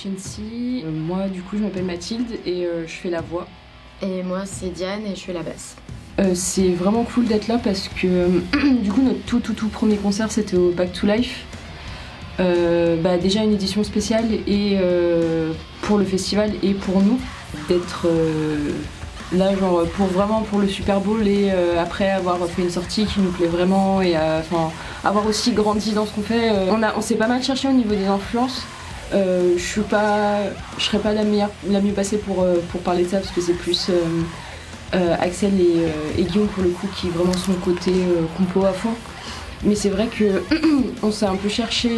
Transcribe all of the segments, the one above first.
Shensi. Moi, du coup, je m'appelle Mathilde et je fais la voix. Et moi, c'est Diane et je fais la basse. C'est vraiment cool d'être là parce que du coup, notre tout premier concert, c'était au Back to Life. Déjà une édition spéciale et pour le festival et pour nous d'être là genre pour le Super Bowl et après avoir fait une sortie qui nous plaît vraiment et avoir aussi grandi dans ce qu'on fait. On s'est pas mal cherché au niveau des influences. Je serais pas la mieux passée pour parler de ça parce que c'est plus Axel et Guillaume pour le coup qui vraiment sont côté compo à fond. Mais c'est vrai que on s'est un peu cherché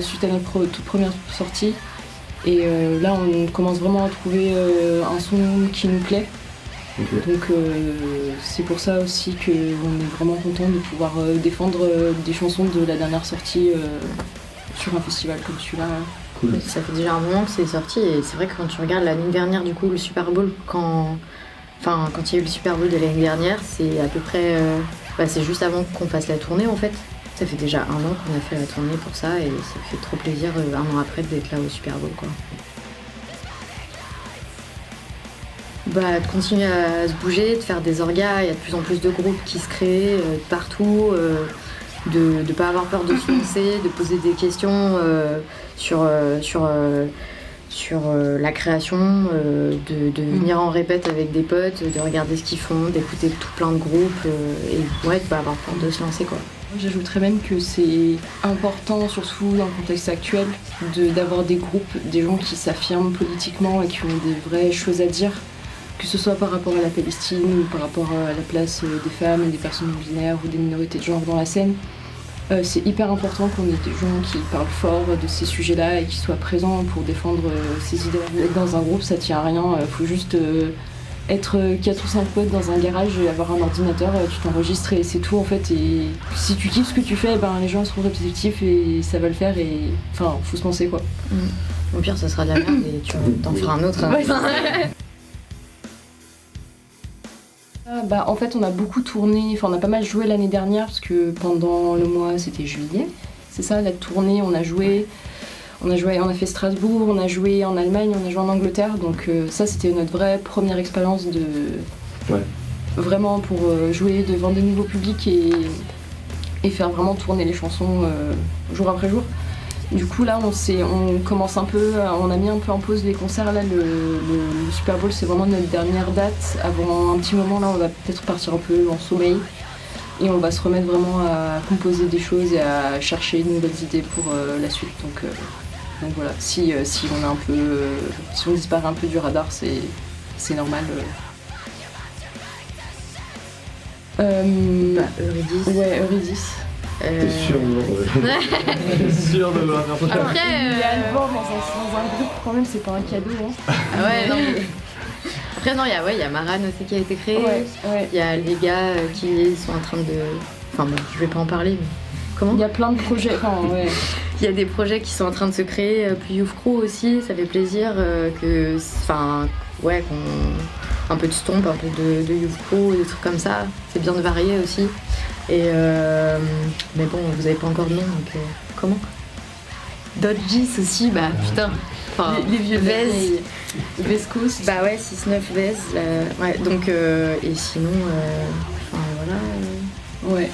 suite à notre toute première sortie et là on commence vraiment à trouver un son qui nous plaît. Okay. Donc c'est pour ça aussi qu'on est vraiment content de pouvoir défendre des chansons de la dernière sortie sur un festival comme celui-là. Cool. Ça fait déjà un moment que c'est sorti et c'est vrai que quand tu regardes l'année dernière du coup le Super Bowl quand il y a eu le Super Bowl de l'année dernière, c'est à peu près c'est juste avant qu'on fasse la tournée en fait. Ça fait déjà 1 an qu'on a fait la tournée pour ça et ça fait trop plaisir 1 an après d'être là au Super Bowl quoi. De continuer à se bouger, de faire des orgas, il y a de plus en plus de groupes qui se créent partout, de ne pas avoir peur de se lancer, de poser des questions sur la création, de venir en répète avec des potes, de regarder ce qu'ils font, d'écouter tout plein de groupes et de pas avoir peur de se lancer quoi. J'ajouterais même que c'est important, surtout dans le contexte actuel, d'avoir des groupes, des gens qui s'affirment politiquement et qui ont des vraies choses à dire, que ce soit par rapport à la Palestine ou par rapport à la place des femmes et des personnes non-binaires ou des minorités de genre dans la scène. C'est hyper important qu'on ait des gens qui parlent fort de ces sujets-là et qui soient présents pour défendre ces idées. Être dans un groupe, ça tient à rien, faut juste être 4 ou 5 potes dans un garage et avoir un ordinateur, tu t'enregistres et c'est tout en fait. Et si tu kiffes ce que tu fais, les gens seront réceptifs et ça va le faire et faut se lancer quoi. Au pire, ça sera de la merde et tu t'en feras un autre. Ouais. En fait, on a beaucoup tourné, on a pas mal joué l'année dernière parce que pendant le mois, c'était juillet. C'est ça, la tournée, on a fait Strasbourg, on a joué en Allemagne, on a joué en Angleterre. Donc ça, c'était notre vraie première expérience vraiment pour jouer devant des nouveaux publics et faire vraiment tourner les chansons jour après jour. Du coup là on commence un peu, on a mis un peu en pause les concerts là, le Super Bowl c'est vraiment notre dernière date. Avant un petit moment là on va peut-être partir un peu en sommeil et on va se remettre vraiment à composer des choses et à chercher de nouvelles idées pour la suite. Donc voilà, si on disparaît un peu du radar c'est normal. Eurydice. Ouais, Eurydice. T'es sûr sûr de vouloir faire ça. Après, l'album dans un groupe quand même c'est pas un cadeau hein. Ah ouais non mais... Après non il y a Maran aussi qui a été créé. Il y a les gars qui sont en train de... je vais pas en parler mais... Comment ? Il y a plein de projets, Il y a des projets qui sont en train de se créer, puis Youth Crew aussi, ça fait plaisir qu'on... Un peu de Stomp, un peu de Youth Crew, des trucs comme ça. C'est bien de varier aussi. Et mais bon, vous avez pas encore de nom, donc comment ? Dodgis aussi, putain. Les vieux Vez. Vesco aussi. 6-9 Vez. Donc, et sinon, voilà. Ouais.